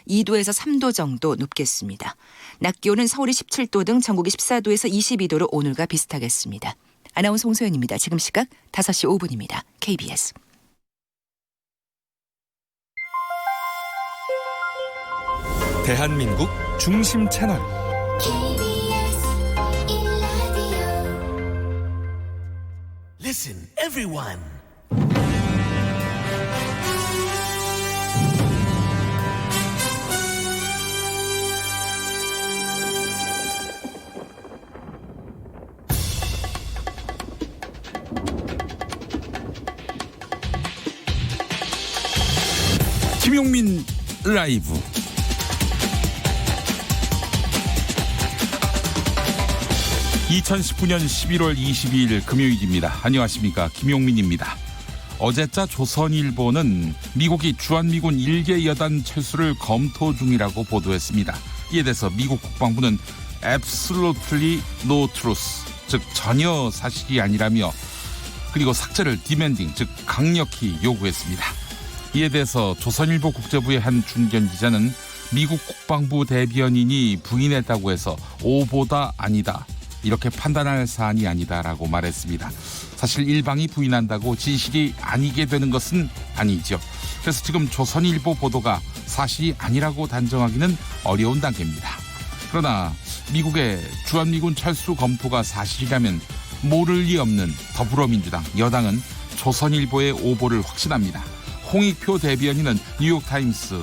2도에서 3도 정도 높겠습니다. 낮 기온은 서울이 17도 등 전국이 14도에서 22도로 오늘과 비슷하겠습니다. 아나운서 홍소연입니다. 지금 시각 5시 5분입니다. KBS. 대한민국 중심 채널 Listen, everyone. 김용민 라이브. (2019년 11월 22일) 금요일입니다. 안녕하십니까, 김용민입니다. 어제자 조선일보는 미국이 주한미군 1개 여단 철수를 검토 중이라고 보도했습니다. 이에 대해서 미국 국방부는 absolutely no truth, 즉 전혀 사실이 아니라며, 그리고 삭제를 demanding, 즉 강력히 요구했습니다. 이에 대해서 조선일보 국제부의 한 중견 기자는 미국 국방부 대변인이 부인했다고 해서 오보다 아니다, 이렇게 판단할 사안이 아니다라고 말했습니다. 사실 일방이 부인한다고 진실이 아니게 되는 것은 아니죠. 그래서 지금 조선일보 보도가 사실이 아니라고 단정하기는 어려운 단계입니다. 그러나 미국의 주한미군 철수 검토가 사실이라면 모를 리 없는 더불어민주당 여당은 조선일보의 오보를 확신합니다. 홍익표 대변인은 뉴욕타임스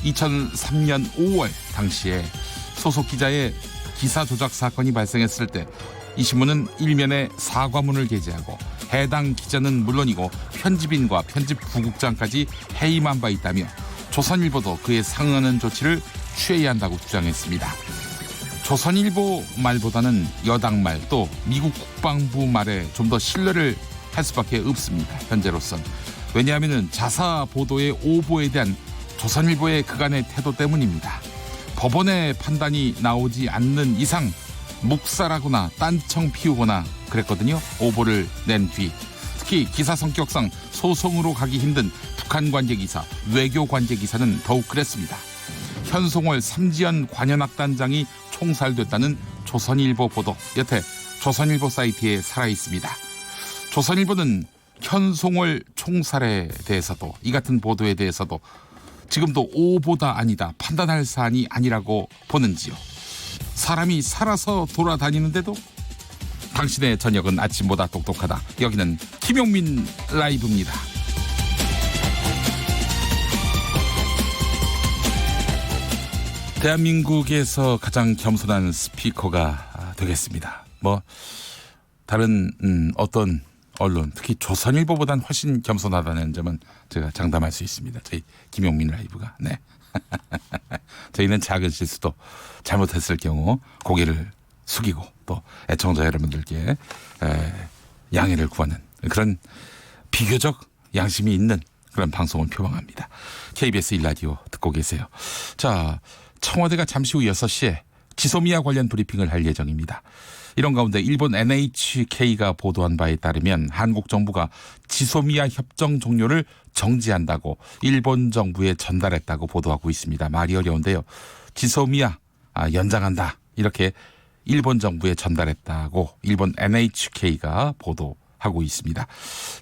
2003년 5월 당시에 소속 기자의 기사 조작 사건이 발생했을 때 이 신문은 일면에 사과문을 게재하고 해당 기자는 물론이고 편집인과 편집 부국장까지 해임한 바 있다며 조선일보도 그에 상응하는 조치를 취해야 한다고 주장했습니다. 조선일보 말보다는 여당 말, 또 미국 국방부 말에 좀 더 신뢰를 할 수밖에 없습니다. 현재로선. 왜냐하면 자사 보도의 오보에 대한 조선일보의 그간의 태도 때문입니다. 법원의 판단이 나오지 않는 이상 묵살하거나 딴청 피우거나 그랬거든요. 오보를 낸 뒤. 특히 기사 성격상 소송으로 가기 힘든 북한 관계 기사, 외교 관계 기사는 더욱 그랬습니다. 현송월 삼지연 관현악단장이 총살됐다는 조선일보 보도, 여태 조선일보 사이트에 살아있습니다. 조선일보는 현송월 총살에 대해서도, 이 같은 보도에 대해서도 지금도 오보다 아니다, 판단할 사안이 아니라고 보는지요. 사람이 살아서 돌아다니는데도 당신의 저녁은 아침보다 똑똑하다. 여기는 김용민 라이브입니다. 대한민국에서 가장 겸손한 스피커가 되겠습니다. 다른 어떤 언론, 특히 조선일보보단 훨씬 겸손하다는 점은 제가 장담할 수 있습니다. 저희 김용민 라이브가. 네. 저희는 작은 실수도 잘못했을 경우 고개를 숙이고 또 애청자 여러분들께 양해를 구하는 그런 비교적 양심이 있는 그런 방송을 표방합니다. KBS 1라디오 듣고 계세요. 자, 청와대가 잠시 후 6시에 지소미아 관련 브리핑을 할 예정입니다. 이런 가운데 일본 NHK가 보도한 바에 따르면 한국 정부가 지소미아 협정 종료를 정지한다고 일본 정부에 전달했다고 보도하고 있습니다. 말이 어려운데요. 지소미아 연장한다, 이렇게 일본 정부에 전달했다고 일본 NHK가 보도하고 있습니다.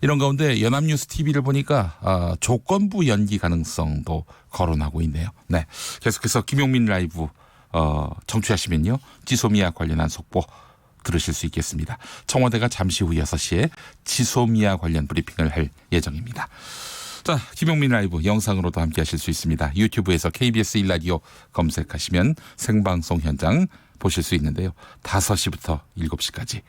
이런 가운데 연합뉴스 TV를 보니까 조건부 연기 가능성도 거론하고 있네요. 네, 계속해서 김용민 라이브 청취하시면요, 지소미아 관련한 속보 들으실 수 있겠습니다. 청와대가 잠시 후 6시에 지소미아 관련 브리핑을 할 예정입니다. 자, 김용민 라이브 영상으로도 함께 하실 수 있습니다. 유튜브에서 KBS 1라디오 검색하시면 생방송 현장 보실 수 있는데요. 5시부터 7시까지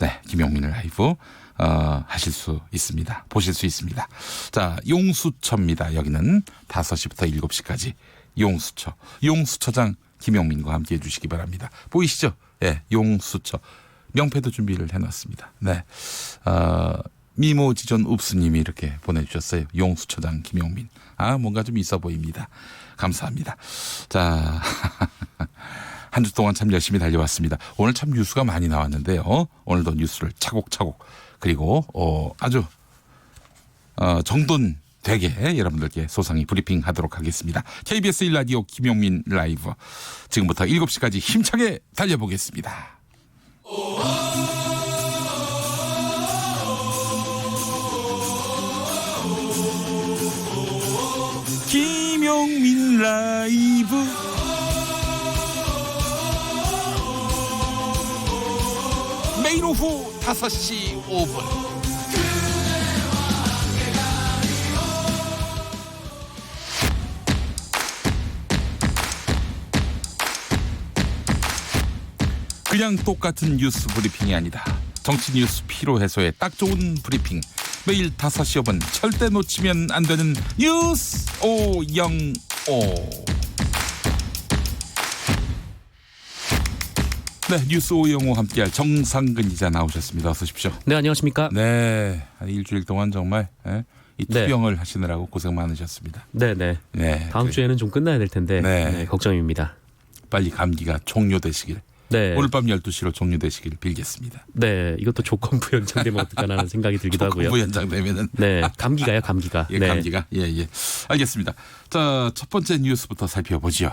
네, 김용민 라이브 하실 수 있습니다. 보실 수 있습니다. 자, 용수처입니다. 여기는 5시부터 7시까지 용수처. 용수처장 김용민과 함께 해주시기 바랍니다. 보이시죠? 예, 용수처. 명패도 준비를 해놨습니다. 네. 미모지존 읍수님이 이렇게 보내주셨어요. 용수처장 김용민. 뭔가 좀 있어 보입니다. 감사합니다. 자, 한 주 동안 참 열심히 달려왔습니다. 오늘 참 뉴스가 많이 나왔는데요. 오늘도 뉴스를 차곡차곡, 그리고 아주 정돈 되게 여러분들께 소상히 브리핑하도록 하겠습니다. KBS 1라디오 김용민 라이브 지금부터 7시까지 힘차게 달려보겠습니다. 김용민 라이브 매일 오후 5시 5분 그냥 똑같은 뉴스 브리핑이 아니다. 정치 뉴스 피로 해소에 딱 좋은 브리핑. 매일 5시 5분 절대 놓치면 안 되는 뉴스 505. 네, 뉴스 505 함께할 정상근 기자 나오셨습니다. 어서 오십시오. 네, 안녕하십니까? 네, 일주일 동안 정말 이 투병을 하시느라고 고생 많으셨습니다. 네. 다음 주에는 좀 끝나야 될 텐데 네. 걱정입니다. 빨리 감기가 종료되시길. 네. 오늘 밤 12시로 종료되시길 빌겠습니다. 네, 이것도 조건부 연장되면 어떡하나라는 생각이 들기도 하고요. 조건부 연장되면은 네, 감기가요, 감기가. 예, 네. 감기가. 예. 알겠습니다. 자, 첫 번째 뉴스부터 살펴보죠.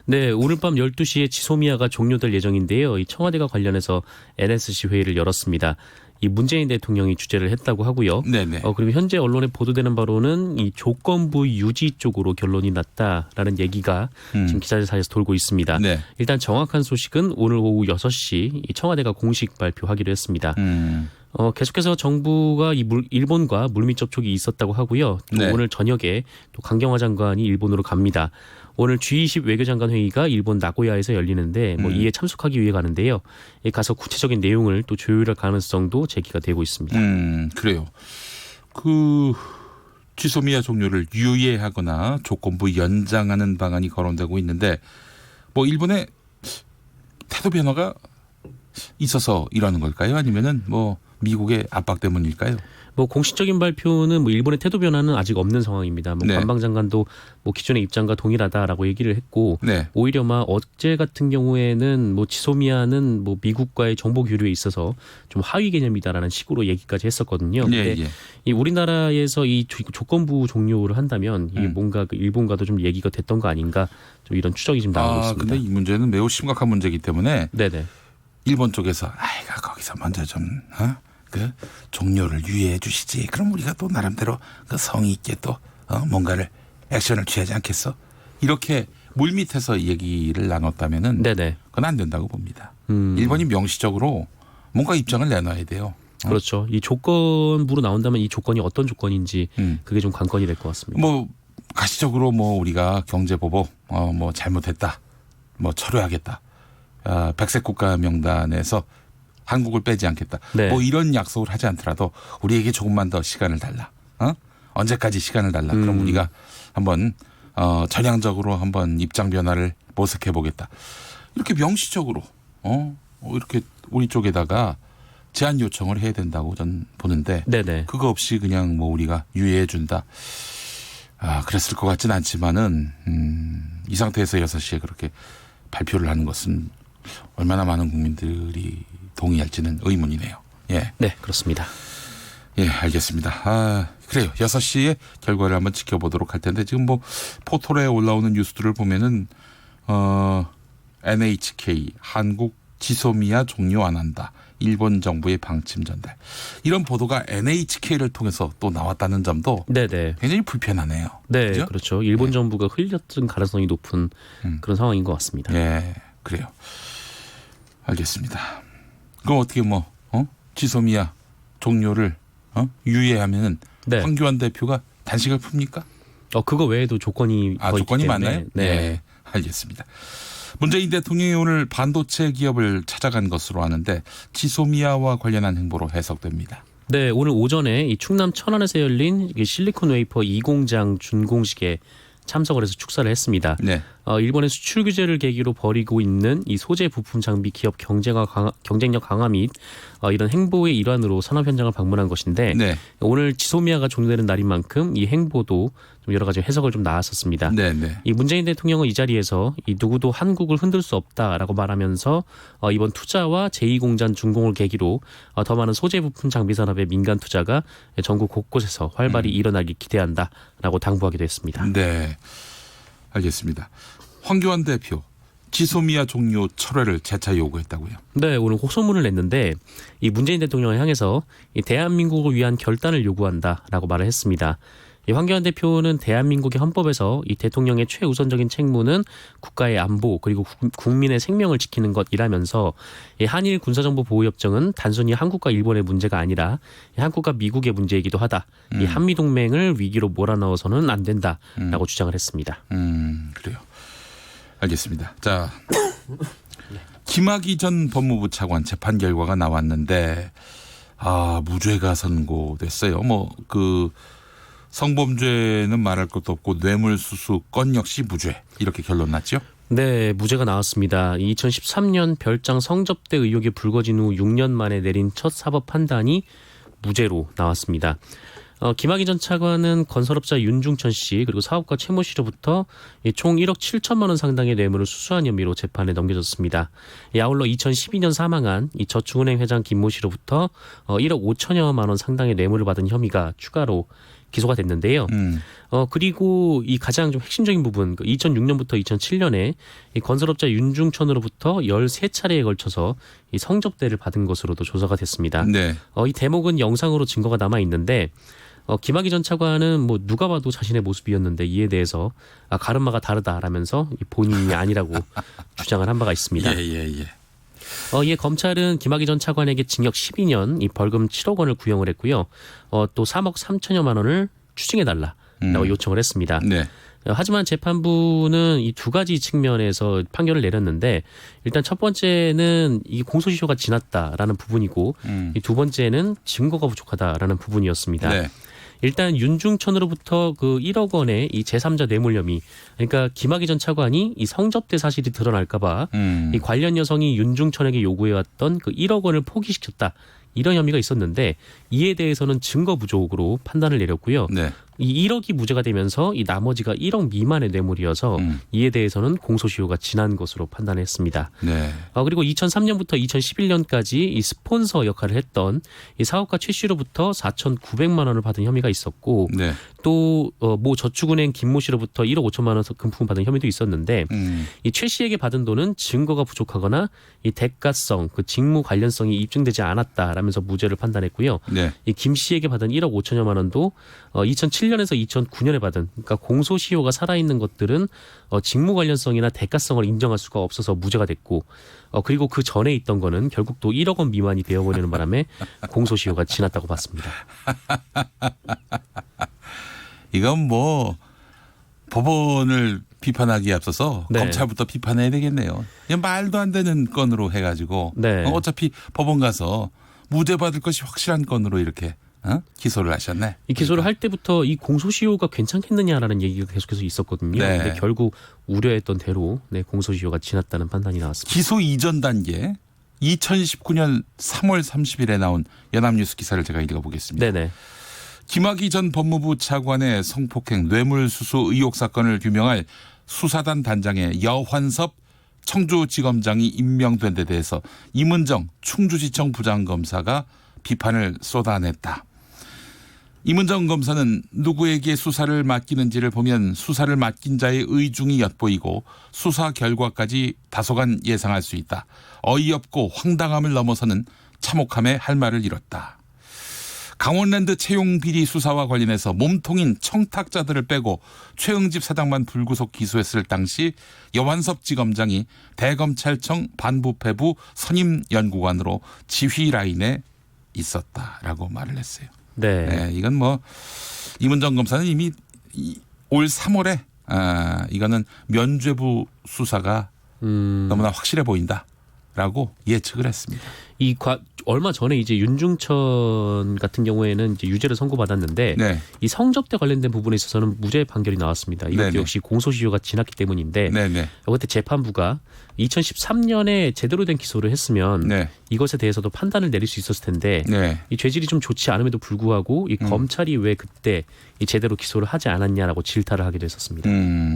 네, 오늘 밤 12시에 지소미아가 종료될 예정인데요. 이 청와대가 관련해서 NSC 회의를 열었습니다. 이 문재인 대통령이 주재를 했다고 하고요. 네네. 그리고 현재 언론에 보도되는 바로는 이 조건부 유지 쪽으로 결론이 났다라는 얘기가 지금 기자들 사이에서 돌고 있습니다. 네. 일단 정확한 소식은 오늘 오후 6시 이 청와대가 공식 발표하기로 했습니다. 계속해서 정부가 일본과 물밑 접촉이 있었다고 하고요. 또 네. 오늘 저녁에 또 강경화 장관이 일본으로 갑니다. 오늘 G20 외교장관 회의가 일본 나고야에서 열리는데 이에 참석하기 위해 가는데요. 가서 구체적인 내용을 또 조율할 가능성도 제기가 되고 있습니다. 그래요. 그 지소미아 종료를 유예하거나 조건부 연장하는 방안이 거론되고 있는데 일본의 태도 변화가 있어서 이러는 걸까요? 아니면은 미국의 압박 때문일까요? 공식적인 발표는 일본의 태도 변화는 아직 없는 상황입니다. 네. 관방장관도 기존의 입장과 동일하다라고 얘기를 했고 네. 오히려 어제 같은 경우에는 지소미아는 미국과의 정보 교류에 있어서 좀 하위 개념이다라는 식으로 얘기까지 했었거든요. 근데 이 우리나라에서 이 조건부 종료를 한다면 이게 뭔가 일본과도 좀 얘기가 됐던 거 아닌가 좀 이런 추정이 지금 나오고 있습니다. 근데 이 문제는 매우 심각한 문제이기 때문에 네네. 일본 쪽에서 거기서 먼저 좀 그 종료를 유예해 주시지. 그럼 우리가 또 나름대로 그 성의 있게 또 뭔가를 액션을 취하지 않겠어? 이렇게 물밑에서 얘기를 나눴다면은 네네. 그건 안 된다고 봅니다. 일본이 명시적으로 뭔가 입장을 내놔야 돼요. 그렇죠. 이 조건부로 나온다면 이 조건이 어떤 조건인지 그게 좀 관건이 될 것 같습니다. 가시적으로 우리가 경제 보복 잘못했다. 철회하겠다. 백색 국가 명단에서 한국을 빼지 않겠다. 네. 이런 약속을 하지 않더라도 우리에게 조금만 더 시간을 달라. 언제까지 시간을 달라. 그럼 우리가 한번 전향적으로 한번 입장 변화를 모색해 보겠다. 이렇게 명시적으로 이렇게 우리 쪽에다가 제한 요청을 해야 된다고 저는 보는데 네네. 그거 없이 그냥 우리가 유예해 준다. 그랬을 것 같진 않지만은 이 상태에서 6시에 그렇게 발표를 하는 것은 얼마나 많은 국민들이 동의할지는 의문이네요. 예. 네, 그렇습니다. 예, 알겠습니다. 그래요. 6시에 결과를 한번 지켜보도록 할 텐데 지금 포털에 올라오는 뉴스들을 보면은 NHK 한국 지소미아 종료 안 한다. 일본 정부의 방침 전달. 이런 보도가 NHK를 통해서 또 나왔다는 점도 네네. 굉장히 불편하네요. 네, 그죠? 그렇죠. 일본 정부가 흘렸던 가능성이 높은 그런 상황인 것 같습니다. 예, 그래요. 알겠습니다. 그럼 어떻게 지소미아 종료를 유예하면은 네. 황교안 대표가 단식을 풉니까? 그거 외에도 조건이 더 조건이 있기 때문에. 많나요? 네. 알겠습니다. 문재인 대통령이 오늘 반도체 기업을 찾아간 것으로 아는데 지소미아와 관련한 행보로 해석됩니다. 네, 오늘 오전에 이 충남 천안에서 열린 실리콘 웨이퍼 2공장 준공식에 참석을 해서 축사를 했습니다. 네. 일본의 수출 규제를 계기로 벌이고 있는 이 소재 부품 장비 기업 경쟁력 강화 및 이런 행보의 일환으로 산업 현장을 방문한 것인데 네. 오늘 지소미아가 종료되는 날인 만큼 이 행보도 좀 좀 여러 가지 해석을 좀 나왔었습니다. 네네. 이 문재인 대통령은 이 자리에서 이 누구도 한국을 흔들 수 없다라고 말하면서 이번 투자와 제2공장 준공을 계기로 더 많은 소재 부품 장비 산업의 민간 투자가 전국 곳곳에서 활발히 일어나길 기대한다라고 당부하기도 했습니다. 네, 알겠습니다. 황교안 대표 지소미아 종료 철회를 재차 요구했다고요? 네, 오늘 호소문을 냈는데 이 문재인 대통령을 향해서 이 대한민국을 위한 결단을 요구한다라고 말을 했습니다. 이 황교안 대표는 대한민국의 헌법에서 이 대통령의 최우선적인 책무는 국가의 안보 그리고 국민의 생명을 지키는 것이라면서 이 한일 군사정보보호협정은 단순히 한국과 일본의 문제가 아니라 한국과 미국의 문제이기도 하다. 이 한미 동맹을 위기로 몰아넣어서는 안 된다라고 주장을 했습니다. 그래요. 알겠습니다. 자, 김학의 전 법무부 차관 재판 결과가 나왔는데 무죄가 선고됐어요. 성범죄는 말할 것도 없고 뇌물수수 건 역시 무죄 이렇게 결론 났죠? 네, 무죄가 나왔습니다. 2013년 별장 성접대 의혹이 불거진 후 6년 만에 내린 첫 사법 판단이 무죄로 나왔습니다. 김학의 전 차관은 건설업자 윤중천 씨 그리고 사업가 최모 씨로부터 총 1억 7천만 원 상당의 뇌물을 수수한 혐의로 재판에 넘겨졌습니다. 아울러 2012년 사망한 이 저축은행 회장 김모 씨로부터 1억 5천여만 원 상당의 뇌물을 받은 혐의가 추가로 기소가 됐는데요. 그리고 이 가장 좀 핵심적인 부분, 2006년부터 2007년에 이 건설업자 윤중천으로부터 13차례에 걸쳐서 이 성접대를 받은 것으로도 조사가 됐습니다. 네. 이 대목은 영상으로 증거가 남아 있는데 김학의 전 차관은 누가 봐도 자신의 모습이었는데 이에 대해서 가르마가 다르다라면서 본인이 아니라고 주장을 한 바가 있습니다. 예. 이에 검찰은 김학의 전 차관에게 징역 12년, 이 벌금 7억 원을 구형을 했고요. 또 3억 3천여만 원을 추징해달라라고 요청을 했습니다. 네. 하지만 재판부는 이 두 가지 측면에서 판결을 내렸는데 일단 첫 번째는 이 공소시효가 지났다라는 부분이고 이 두 번째는 증거가 부족하다라는 부분이었습니다. 네. 일단 윤중천으로부터 그 1억 원의 이 제3자 뇌물 혐의, 그러니까 김학의 전 차관이 이 성접대 사실이 드러날까봐 이 관련 여성이 윤중천에게 요구해왔던 그 1억 원을 포기시켰다. 이런 혐의가 있었는데 이에 대해서는 증거 부족으로 판단을 내렸고요. 네. 이 1억이 무죄가 되면서 이 나머지가 1억 미만의 뇌물이어서 이에 대해서는 공소시효가 지난 것으로 판단했습니다. 네. 그리고 2003년부터 2011년까지 이 스폰서 역할을 했던 이 사업가 최 씨로부터 4,900만 원을 받은 혐의가 있었고 네. 또 모 저축은행 김모 씨로부터 1억 5천만 원 금품을 받은 혐의도 있었는데 이 최 씨에게 받은 돈은 증거가 부족하거나 이 대가성, 그 직무 관련성이 입증되지 않았다라면서 무죄를 판단했고요. 네. 이 김 씨에게 받은 1억 5천여만 원도 2007년에서 2009년에 받은, 그러니까 공소시효가 살아있는 것들은 직무 관련성이나 대가성을 인정할 수가 없어서 무죄가 됐고 그리고 그 전에 있던 거는 결국 또 1억 원 미만이 되어버리는 바람에 공소시효가 지났다고 봤습니다. 이건 법원을 비판하기에 앞서서 네. 검찰부터 비판해야 되겠네요. 그냥 말도 안 되는 건으로 해가지고 네. 어차피 법원 가서 무죄 받을 것이 확실한 건으로 이렇게 기소를 하셨네. 이 기소를 할 때부터 이 공소시효가 괜찮겠느냐라는 얘기가 계속해서 있었거든요. 네. 근데 결국 우려했던 대로 공소시효가 지났다는 판단이 나왔습니다. 기소 이전 단계 2019년 3월 30일에 나온 연합뉴스 기사를 제가 읽어보겠습니다. 네네. 김학의 전 법무부 차관의 성폭행 뇌물수수 의혹 사건을 규명할 수사단 단장의 여환섭 청주지검장이 임명된 데 대해서 임은정 충주지청 부장검사가 비판을 쏟아냈다. 임은정 검사는 누구에게 수사를 맡기는지를 보면 수사를 맡긴 자의 의중이 엿보이고 수사 결과까지 다소간 예상할 수 있다. 어이없고 황당함을 넘어서는 참혹함에 할 말을 잃었다. 강원랜드 채용 비리 수사와 관련해서 몸통인 청탁자들을 빼고 최응집 사장만 불구속 기소했을 당시 여환섭 지검장이 대검찰청 반부패부 선임연구관으로 지휘 라인에 있었다라고 말을 했어요. 네. 네, 이건 임은정 검사는 이미 올 3월에 이거는 면죄부 수사가 너무나 확실해 보인다라고 예측을 했습니다. 얼마 전에 이제 윤중천 같은 경우에는 이제 유죄를 선고받았는데 네. 이 성접대 관련된 부분에 있어서는 무죄 판결이 나왔습니다. 이것도 네네. 역시 공소시효가 지났기 때문인데 네네. 그때 재판부가 2013년에 제대로 된 기소를 했으면 네. 이것에 대해서도 판단을 내릴 수 있었을 텐데 네. 이 죄질이 좀 좋지 않음에도 불구하고 이 검찰이 왜 그때 이 제대로 기소를 하지 않았냐라고 질타를 하기도 했었습니다.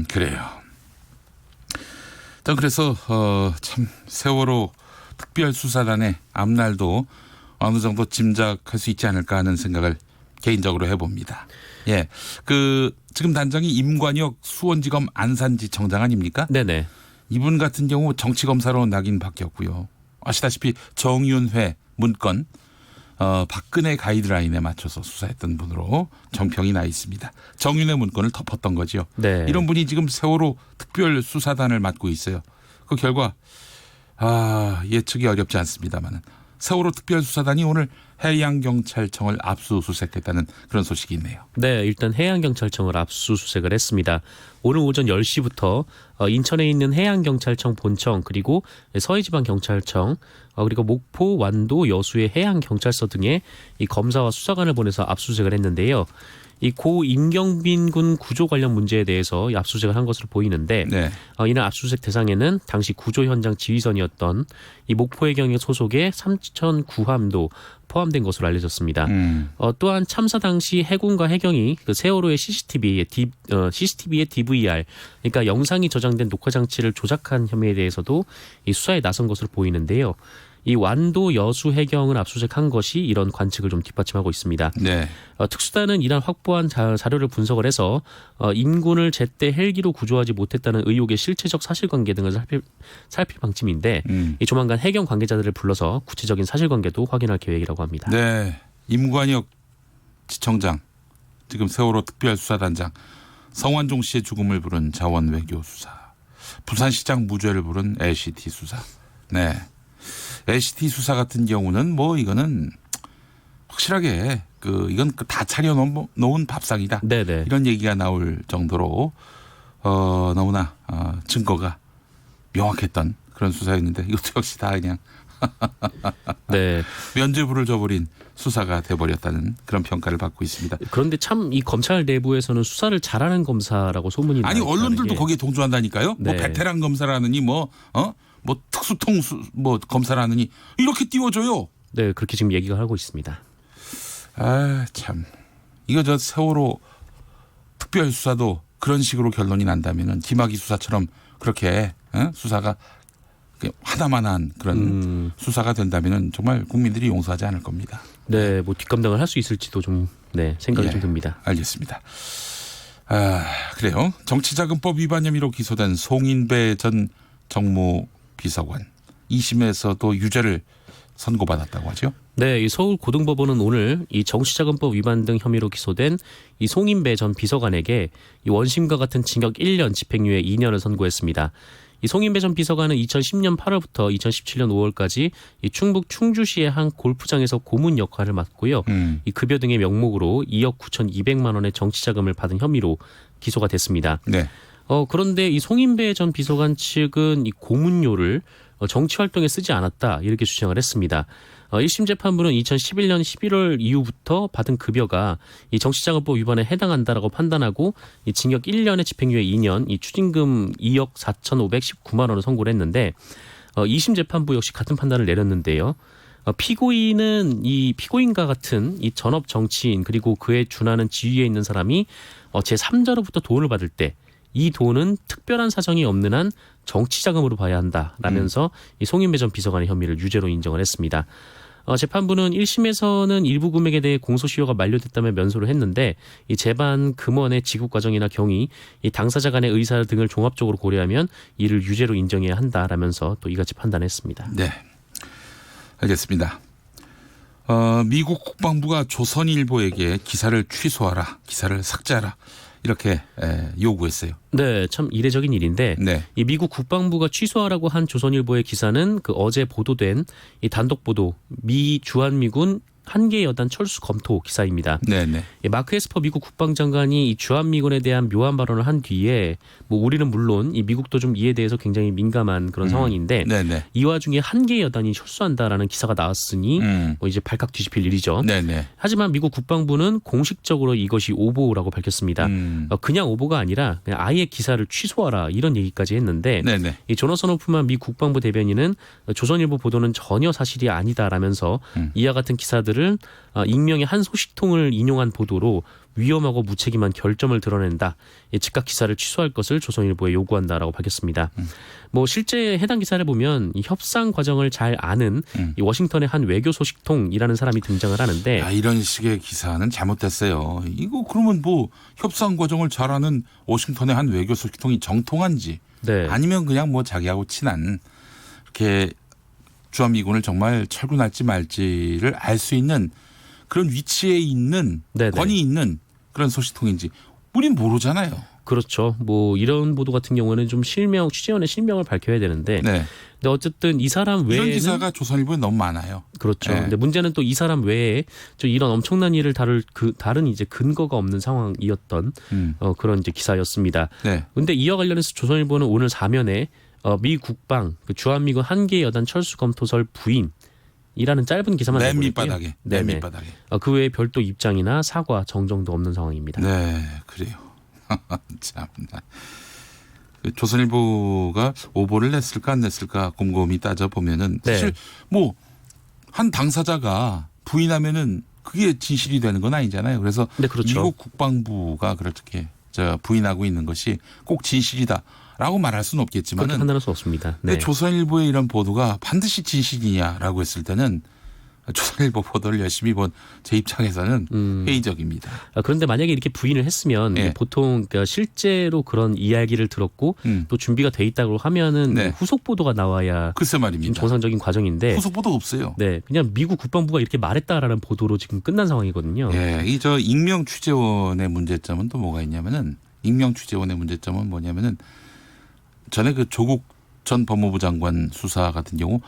그래요. 일단 그래서 참 세월호 특별수사단의 앞날도 어느 정도 짐작할 수 있지 않을까 하는 생각을 개인적으로 해봅니다. 예, 지금 단장이 임관혁 수원지검 안산지청장 아닙니까? 네네. 이분 같은 경우 정치검사로 낙인 바뀌었고요. 아시다시피 정윤회 문건 박근혜 가이드라인에 맞춰서 수사했던 분으로 정평이 나 있습니다. 정윤회 문건을 덮었던 거죠. 네. 이런 분이 지금 세월호 특별수사단을 맡고 있어요. 그 결과 예측이 어렵지 않습니다만 세월호 특별수사단이 오늘 해양경찰청을 압수수색했다는 그런 소식이 있네요. 네, 일단 해양경찰청을 압수수색을 했습니다. 오늘 오전 10시부터 인천에 있는 해양경찰청 본청 그리고 서해지방경찰청 그리고 목포, 완도, 여수의 해양경찰서 등의 이 검사와 수사관을 보내서 압수수색을 했는데요. 이 고 임경빈 군 구조 관련 문제에 대해서 압수수색을 한 것으로 보이는데 네. 이날 압수수색 대상에는 당시 구조 현장 지휘선이었던 이 목포해경의 소속의 삼천 구함도 포함된 것으로 알려졌습니다. 또한 참사 당시 해군과 해경이 그 세월호의 CCTV의 DVR, 그러니까 영상이 저장된 녹화 장치를 조작한 혐의에 대해서도 이 수사에 나선 것으로 보이는데요. 이 완도 여수 해경을 압수수색한 것이 이런 관측을 좀 뒷받침하고 있습니다. 네. 특수단은 이날 확보한 자료를 분석을 해서 임군을 제때 헬기로 구조하지 못했다는 의혹의 실체적 사실관계 등을 살필 방침인데 이 조만간 해경 관계자들을 불러서 구체적인 사실관계도 확인할 계획이라고 합니다. 네. 임관혁 지청장, 지금 세월호 특별수사단장, 성완종 씨의 죽음을 부른 자원외교 수사, 부산시장 무죄를 부른 LCT 수사. 네. LCT 수사 같은 경우는 이거는 확실하게 이건 다 차려놓은 밥상이다. 네네. 이런 얘기가 나올 정도로 너무나 증거가 명확했던 그런 수사였는데 이것도 역시 다 그냥 네. 면죄부를 줘버린 수사가 돼버렸다는 그런 평가를 받고 있습니다. 그런데 참 이 검찰 내부에서는 수사를 잘하는 검사라고 소문이 아니 나요. 언론들도 거기에 동조한다니까요. 네. 베테랑 검사라느니 특수통 검사라느니 이렇게 띄워줘요. 네, 그렇게 지금 얘기가 하고 있습니다. 참 이거 저 세월호 특별수사도 그런 식으로 결론이 난다면은 김학의 수사처럼 그렇게 수사가 하나만한 그런 수사가 된다면은 정말 국민들이 용서하지 않을 겁니다. 네, 뒷감당을 할 수 있을지도 좀 생각이 좀 듭니다. 알겠습니다. 그래요. 정치자금법 위반 혐의로 기소된 송인배 전 정무비서관 2심에서도 유죄를 선고받았다고 하죠. 네, 이 서울고등법원은 오늘 이 정치자금법 위반 등 혐의로 기소된 이 송인배 전 비서관에게 이 원심과 같은 징역 1년 집행유예 2년을 선고했습니다. 이 송인배 전 비서관은 2010년 8월부터 2017년 5월까지 이 충북 충주시의 한 골프장에서 고문 역할을 맡고요. 이 급여 등의 명목으로 2억 9,200만 원의 정치자금을 받은 혐의로 기소가 됐습니다. 네. 그런데 이 송인배 전 비서관 측은 이 고문료를 정치 활동에 쓰지 않았다 이렇게 주장을 했습니다. 1심 재판부는 2011년 11월 이후부터 받은 급여가 이 정치자금법 위반에 해당한다라고 판단하고 이 징역 1년의 집행유예 2년, 이 추징금 2억 4,519만 원을 선고를 했는데 2심 재판부 역시 같은 판단을 내렸는데요. 피고인은 이 피고인과 같은 이 전업 정치인 그리고 그에 준하는 지위에 있는 사람이 제3자로부터 돈을 받을 때 이 돈은 특별한 사정이 없는 한 정치자금으로 봐야 한다라면서 이 송인배 전 비서관의 혐의를 유죄로 인정을 했습니다. 재판부는 1심에서는 일부 금액에 대해 공소시효가 만료됐다며 면소를 했는데 이 재반 금원의 지급 과정이나 경위, 이 당사자 간의 의사 등을 종합적으로 고려하면 이를 유죄로 인정해야 한다라면서 또 이같이 판단했습니다. 네, 알겠습니다. 미국 국방부가 조선일보에게 기사를 취소하라, 기사를 삭제하라 이렇게 요구했어요. 네, 참 이례적인 일인데 네. 이 미국 국방부가 취소하라고 한 조선일보의 기사는 어제 보도된 이 단독 보도 미 주한미군 한계 여단 철수 검토 기사입니다. 네네. 마크 에스퍼 미국 국방장관이 이 주한미군에 대한 묘한 발언을 한 뒤에 뭐 우리는 물론 이 미국도 좀 이에 대해서 굉장히 민감한 그런 상황인데 네네. 이 와중에 한계 여단이 철수한다라는 기사가 나왔으니 뭐 이제 발칵 뒤집힐 일이죠. 네네. 하지만 미국 국방부는 공식적으로 이것이 오보라고 밝혔습니다. 그냥 오보가 아니라 그냥 아예 기사를 취소하라 이런 얘기까지 했는데 네네. 이 조너선 호프만 미 국방부 대변인은 조선일보 보도는 전혀 사실이 아니다라면서 이와 같은 기사들을 익명의 한 소식통을 인용한 보도로 위험하고 무책임한 결점을 드러낸다. 즉각 기사를 취소할 것을 조선일보에 요구한다라고 밝혔습니다. 뭐 실제 해당 기사를 보면 이 협상 과정을 잘 아는 이 워싱턴의 한 외교 소식통이라는 사람이 등장을 하는데 이런 식의 기사는 잘못됐어요. 이거 그러면 뭐 협상 과정을 잘 아는 워싱턴의 한 외교 소식통이 정통한지 네. 아니면 그냥 뭐 자기하고 친한 이렇게 주한미군을 정말 철군할지 말지를 알 수 있는 그런 위치에 있는 네네. 권위 있는 그런 소식통인지 우린 모르잖아요. 그렇죠. 뭐 이런 보도 같은 경우는 좀 취재원의 실명을 밝혀야 되는데 네. 근데 어쨌든 이 사람 외에는 이런 기사가 조선일보에 너무 많아요. 그렇죠. 네. 근데 문제는 또 이 사람 외에 좀 이런 엄청난 일을 다룰 다른 이제 근거가 없는 상황이었던 그런 이제 기사였습니다. 네. 근데 이와 관련해서 조선일보는 오늘 사면에 미 국방 주한미군 한계 여단 철수 검토설 부인이라는 짧은 기사만 맨 내보낼게요. 밑바닥에. 네네. 맨 밑바닥에. 그 외에 별도 입장이나 사과, 정정도 없는 상황입니다. 네, 그래요. 참나. 조선일보가 오보를 냈을까 안 냈을까 곰곰이 따져 보면은 사실 네. 뭐 한 당사자가 부인하면은 그게 진실이 되는 건 아니잖아요. 그래서 네, 그렇죠. 미국 국방부가 그렇게 부인하고 있는 것이 꼭 진실이다라고 말할 수는 그렇게 없겠지만은 판단할 수 없습니다. 네. 근데 조선일보의 이런 보도가 반드시 진실이냐라고 했을 때는 조선일보 보도를 열심히 본 제 입장에서는 회의적입니다. 그런데 만약에 이렇게 부인을 했으면 네. 보통 그러니까 실제로 그런 이야기를 들었고 또 준비가 돼 있다고 하면은 네. 후속 보도가 나와야 글쎄 말입니다. 정상적인 과정인데 후속 보도 없어요. 네, 그냥 미국 국방부가 이렇게 말했다라는 보도로 지금 끝난 상황이거든요. 예, 이 익명 취재원의 문제점은 또 뭐가 있냐면은 익명 취재원의 문제점은 뭐냐면은 전에 그 조국 전 법무부 장관 수사 같은 경우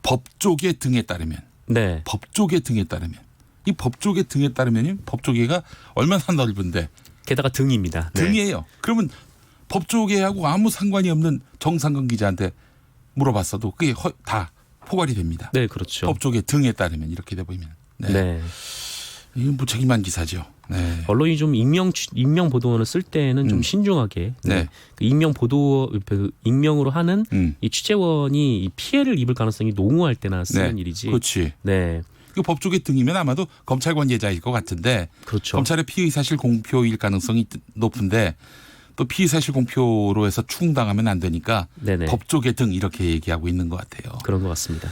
법조계 등에 따르면 네. 법조계 등에 따르면 이 법조계 등에 따르면이 법조계가 얼마나 넓은데 게다가 등입니다. 네. 등이에요. 그러면 법조계하고 아무 상관이 없는 정상근 기자한테 물어봤어도 그게 다 포괄이 됩니다. 네, 그렇죠. 법조계 등에 따르면 이렇게 돼 보이면. 네. 네. 이건 무책임한 기사죠. 네. 언론이 좀 익명 보도를 쓸 때는 좀 신중하게 네. 그 익명으로 하는 이 취재원이 이 피해를 입을 가능성이 농후할 때나 쓰는 네. 일이지. 그렇지. 네, 그 법조계 등이면 아마도 검찰 관계자일 것 같은데 그렇죠. 검찰의 피의 사실 공표일 가능성이 높은데 또 피의 사실 공표로 해서 추궁당하면 안 되니까 네네. 법조계 등 이렇게 얘기하고 있는 것 같아요. 그런 것 같습니다.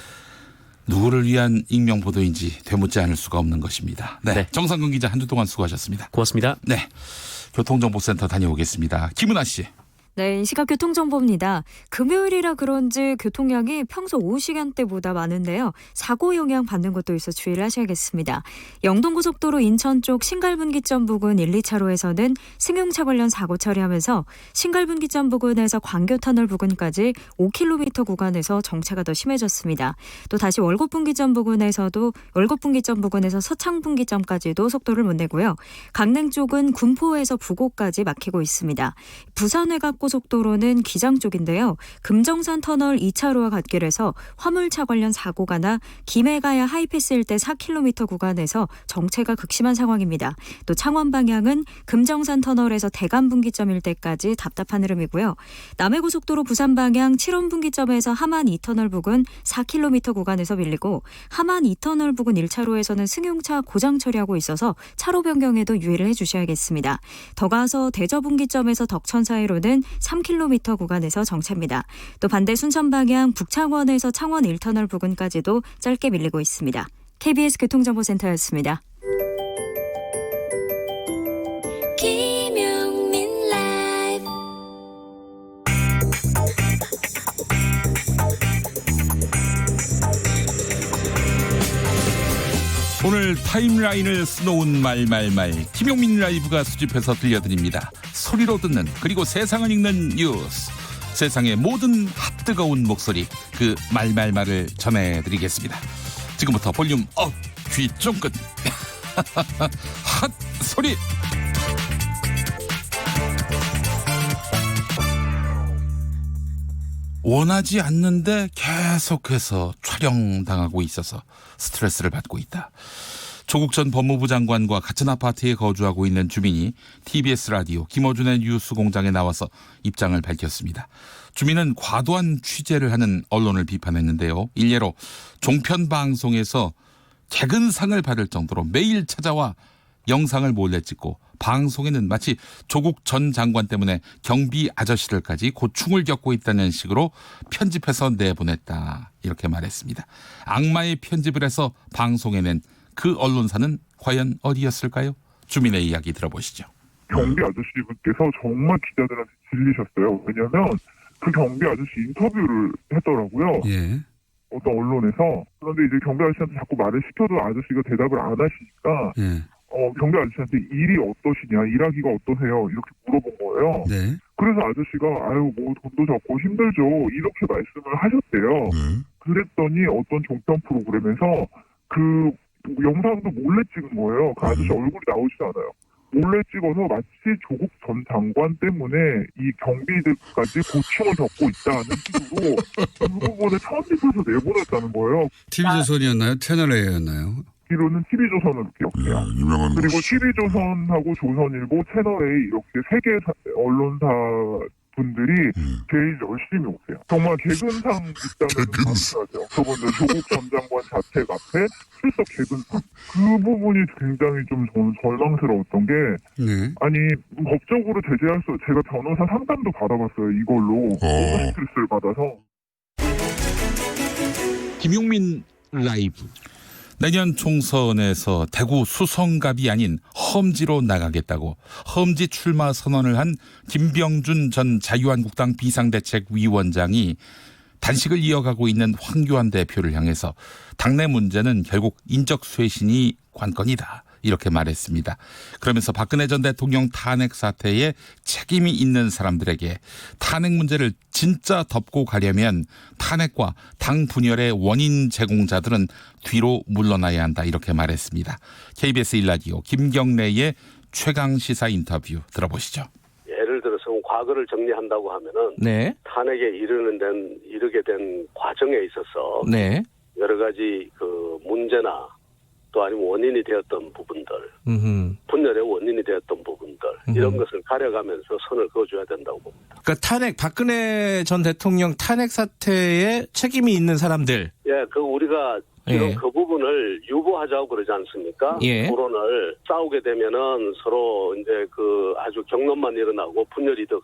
누구를 위한 익명 보도인지 되묻지 않을 수가 없는 것입니다. 네, 네. 정상근 기자 한 주 동안 수고하셨습니다. 고맙습니다. 네, 교통정보센터 다녀오겠습니다. 김은아 씨. 네, 이 시각 교통정보입니다. 금요일이라 그런지 교통량이 평소 오후 시간대보다 많은데요. 사고 영향 받는 것도 있어 주의를 하셔야겠습니다. 영동고속도로 인천 쪽 신갈분기점 부근 1, 2차로에서는 승용차 관련 사고 처리하면서 신갈분기점 부근에서 광교터널 부근까지 5km 구간에서 정체가 더 심해졌습니다. 또 다시 월곡분기점 부근에서 서창분기점까지도 속도를 못 내고요. 강릉 쪽은 군포에서 부곡까지 막히고 있습니다. 부산 외곽 고속도로는 기장 쪽인데요. 금정산 터널 2차로와 갓길에서 화물차 관련 사고가 나 김해가야 하이패스 일대 4km 구간에서 정체가 극심한 상황입니다. 또 창원 방향은 금정산 터널에서 대간분기점 일대까지 답답한 흐름이고요. 남해고속도로 부산 방향 7원분기점에서 하만 2터널 부근 4km 구간에서 밀리고 하만 2터널 부근 1차로에서는 승용차 고장 처리하고 있어서 차로 변경에도 유의를 해주셔야겠습니다. 더 가서 대저분기점에서 덕천 사이로는 3km 구간에서 정체입니다. 또 반대 순천 방향 북창원에서 창원 1터널 부근까지도 짧게 밀리고 있습니다. KBS 교통정보센터였습니다. 김용민 라이브 오늘 타임라인을 수놓은 말말말 김용민 라이브가 수집해서 들려드립니다. 소리로 듣는 그리고 세상을 읽는 뉴스. 세상의 모든 핫뜨거운 목소리 그 말말말을 전해드리겠습니다. 지금부터 볼륨 업 귀 쫑긋 핫 소리. 원하지 않는데 계속해서 촬영당하고 있어서 스트레스를 받고 있다. 조국 전 법무부 장관과 같은 아파트에 거주하고 있는 주민이 TBS 라디오 김어준의 뉴스공장에 나와서 입장을 밝혔습니다. 주민은 과도한 취재를 하는 언론을 비판했는데요. 일례로 종편 방송에서 재근상을 받을 정도로 매일 찾아와 영상을 몰래 찍고 방송에는 마치 조국 전 장관 때문에 경비 아저씨들까지 고충을 겪고 있다는 식으로 편집해서 내보냈다. 이렇게 말했습니다. 악마의 편집을 해서 방송에낸 그 언론사는 과연 어디였을까요? 주민의 이야기 들어보시죠. 경비 아저씨분께서 정말 기자들한테 질리셨어요. 왜냐하면 그 경비 아저씨 인터뷰를 했더라고요. 예. 어떤 언론에서. 그런데 이제 경비 아저씨한테 자꾸 말을 시켜도 아저씨가 대답을 안 하시니까 예. 경비 아저씨한테 일이 어떠시냐, 일하기가 어떠세요 이렇게 물어본 거예요. 네. 그래서 아저씨가 아유 뭐 돈도 적고 힘들죠 이렇게 말씀을 하셨대요. 그랬더니 어떤 종편 프로그램에서 그 영상도 몰래 찍은 거예요. 그 아저씨 얼굴이 나오지도 않아요. 몰래 찍어서 마치 조국 전 장관 때문에 이 경비들까지 고충을 겪고 있다는 식으로 그 부분을 편집해서 내보냈다는 거예요. TV조선이었나요? 채널A였나요? 기로는 TV조선으로 기억해요. 유명한 그리고 곳이죠. TV조선하고 조선일보, 채널A 이렇게 세 개 언론사 분들이 제일 열심히 오세요. 정말 개근상 있다면 감사하죠. 그분들 조국 전 장관 자택 앞에 출석 개근상. 그 부분이 굉장히 좀 저는 절망스러웠던 게 네. 아니 법적으로 제재할 수 제가 변호사 상담도 받아봤어요. 이걸로 너무 스트레스를 받아서. 김용민 라이브. 내년 총선에서 대구 수성갑이 아닌 험지로 나가겠다고 험지 출마 선언을 한 김병준 전 자유한국당 비상대책위원장이 단식을 이어가고 있는 황교안 대표를 향해서 당내 문제는 결국 인적쇄신이 관건이다. 이렇게 말했습니다. 그러면서 박근혜 전 대통령 탄핵 사태에 책임이 있는 사람들에게 탄핵 문제를 진짜 덮고 가려면 탄핵과 당 분열의 원인 제공자들은 뒤로 물러나야 한다. 이렇게 말했습니다. KBS 1라디오 김경래의 최강시사 인터뷰 들어보시죠. 예를 들어서 과거를 정리한다고 하면은 네. 탄핵에 이르게 된 과정에 있어서 네. 여러 가지 그 문제나 또 아니면 원인이 되었던 부분들, 분열의 원인이 되었던 부분들 이런 것을 가려가면서 선을 그어줘야 된다고 봅니다. 그러니까 박근혜 전 대통령 탄핵 사태에 책임이 있는 사람들. 예, 그 우리가 이런 예. 그 부분을 유보하자고 그러지 않습니까? 예. 토론을 싸우게 되면은 서로 이제 그 아주 경론만 일어나고 분열이 더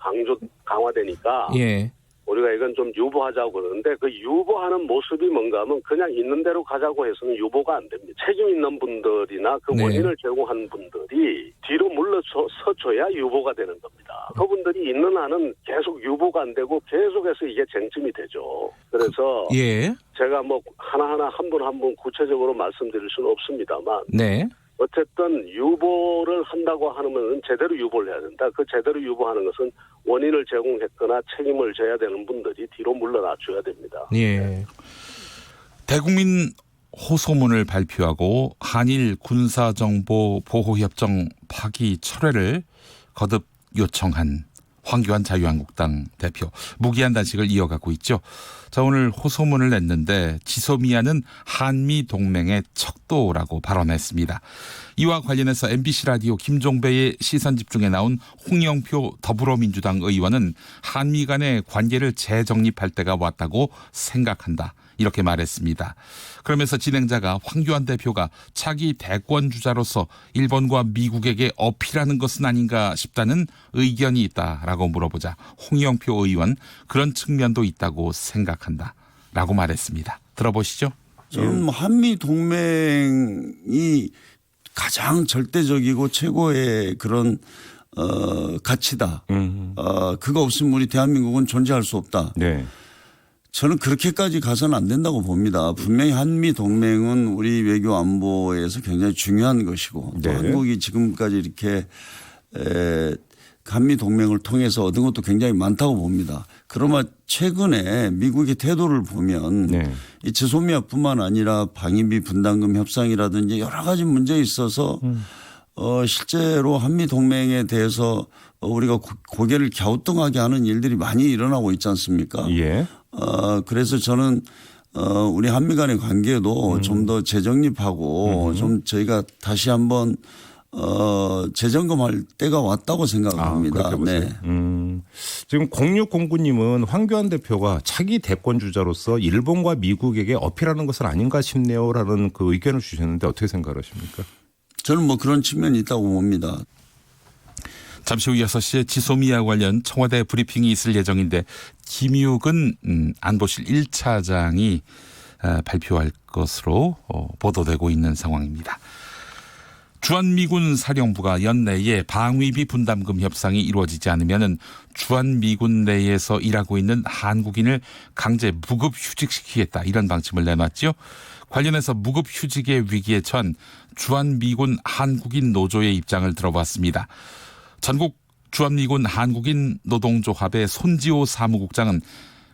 강화되니까. 예. 우리가 이건 좀 유보하자고 그러는데 그 유보하는 모습이 뭔가 하면 그냥 있는 대로 가자고 해서는 유보가 안 됩니다. 책임 있는 분들이나 그 네. 원인을 제공한 분들이 뒤로 물러서줘야 유보가 되는 겁니다. 그분들이 있는 한은 계속 유보가 안 되고 계속해서 이게 쟁점이 되죠. 그래서 예. 제가 뭐 하나하나 한 분 한 분 구체적으로 말씀드릴 수는 없습니다만 네. 어쨌든 유보를 한다고 하면 제대로 유보를 해야 된다. 그 제대로 유보하는 것은 원인을 제공했거나 책임을 져야 되는 분들이 뒤로 물러나 줘야 됩니다. 예. 대국민 호소문을 발표하고 한일 군사정보 보호협정 파기 철회를 거듭 요청한 황교안 자유한국당 대표 무기한 단식을 이어가고 있죠. 자, 오늘 호소문을 냈는데 지소미아는 한미동맹의 척도라고 발언했습니다. 이와 관련해서 MBC 라디오 김종배의 시선집중에 나온 홍영표 더불어민주당 의원은 한미 간의 관계를 재정립할 때가 왔다고 생각한다. 이렇게 말했습니다. 그러면서 진행자가 황교안 대표가 차기 대권주자로서 일본과 미국에게 어필하는 것은 아닌가 싶다는 의견이 있다라고 물어보자 홍영표 의원 그런 측면도 있다고 생각한다라고 말했습니다. 들어보시죠. 저는 한미 동맹이 가장 절대적이고 최고의 그런 가치다. 그거 없으면 우리 대한민국은 존재할 수 없다. 네. 저는 그렇게까지 가서는 안 된다고 봅니다. 분명히 한미 동맹은 우리 외교 안보에서 굉장히 중요한 것이고 또 네. 한국이 지금까지 이렇게 한미 동맹을 통해서 얻은 것도 굉장히 많다고 봅니다. 그러나 최근에 미국의 태도를 보면 네. 이 지소미아뿐만 아니라 방위비 분담금 협상이라든지 여러 가지 문제에 있어서 실제로 한미 동맹에 대해서 우리가 고개를 갸우뚱하게 하는 일들이 많이 일어나고 있지 않습니까? 예. 그래서 저는 우리 한미 간의 관계도 좀 더 재정립하고 좀 저희가 다시 한번 재점검할 때가 왔다고 생각합니다. 그렇게 보세요. 네. 지금 0609님은 황교안 대표가 차기 대권 주자로서 일본과 미국에게 어필하는 것은 아닌가 싶네요라는 그 의견을 주셨는데 어떻게 생각하십니까? 저는 뭐 그런 측면이 있다고 봅니다. 잠시 후 6시에 지소미아 관련 청와대 브리핑이 있을 예정인데 김육은 안보실 1차장이 발표할 것으로 보도되고 있는 상황입니다. 주한미군 사령부가 연내에 방위비 분담금 협상이 이루어지지 않으면 주한미군 내에서 일하고 있는 한국인을 강제 무급 휴직시키겠다 이런 방침을 내놨죠. 관련해서 무급 휴직의 위기에 처한 주한미군 한국인 노조의 입장을 들어봤습니다. 전국 주한미군 한국인 노동조합의 손지호 사무국장은